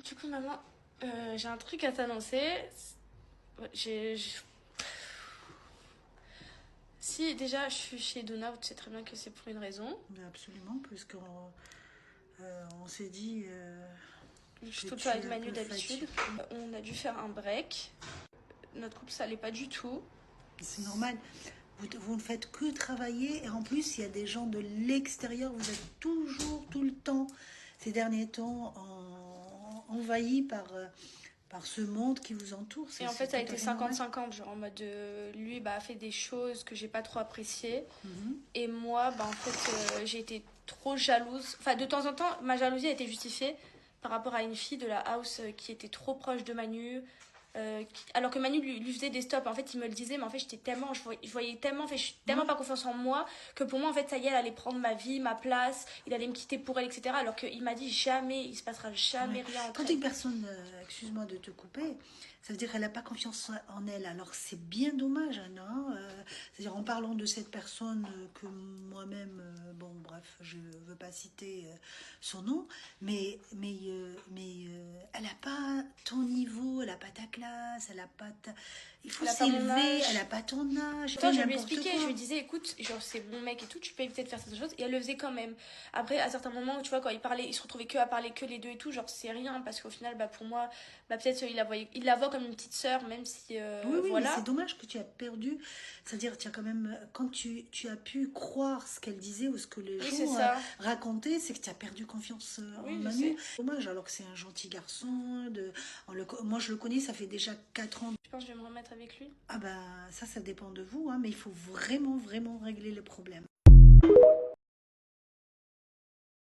Du coup, maman, j'ai un truc à t'annoncer. J'ai... Si déjà je suis chez Donna, tu sais très bien que c'est pour une raison. Mais absolument, puisqu'on on s'est dit Je que suis tout le temps tu avec es un Manu peu d'habitude. fatiguée. On a dû faire un break. Notre couple, ça allait pas du tout. C'est normal. Vous ne faites que travailler et en plus, il y a des gens de l'extérieur. Vous êtes toujours, tout le temps, ces derniers temps, envahis par ce monde qui vous entoure. Et en C'est fait, ça a tout à été fait normal. 50-50, genre en mode lui a fait des choses que j'ai pas trop appréciées. Mhm. Et moi, en fait, j'ai été trop jalouse. Enfin, de temps en temps, ma jalousie a été justifiée par rapport à une fille de la house qui était trop proche de Manu. Alors que Manu lui faisait des stops. En fait, il me le disait, mais en fait, j'étais tellement, je voyais tellement, en fait, je suis tellement Ouais. pas confiance en moi que pour moi, en fait, ça y est, elle allait prendre ma vie, ma place, il allait me quitter pour elle, etc. Alors qu'il m'a dit jamais, il se passera jamais Ouais. rien entre Quand elles. une personne, excuse-moi de te couper, ça veut dire qu'elle n'a pas confiance en elle. Alors c'est bien dommage, hein, non. C'est-à-dire en parlant de cette personne que moi-même, bon bref, je ne veux pas citer son nom, mais elle n'a pas ton niveau, elle n'a pas ta classe, elle n'a pas ta... Il faut Elle a pas mon s'élever, elle âge. n'a pas ton âge, Toi, fait je lui n'importe expliquais, je quoi. lui disais, écoute, genre, c'est mon mec et tout, tu peux éviter de faire certaines choses. Et elle le faisait quand même. Après, à certains moments, tu vois, quand il parlait, il se retrouvait que à parler que les deux et tout, genre, c'est rien, parce qu'au final, pour moi, peut-être il la voit comme une petite sœur, même si, Oui, oui, mais c'est voilà. dommage que tu as perdu. C'est-à-dire, tu as quand même, quand tu as pu croire ce qu'elle disait ou ce que les Oui, c'est gens ça. racontaient, c'est que tu as perdu confiance en Oui, je Manu. sais. Dommage, alors que c'est un gentil garçon. Moi, je le connais, ça fait déjà 4 ans. Je pense que je vais me remettre avec lui. Ah ben, ça dépend de vous, hein, mais il faut vraiment, vraiment régler le problème.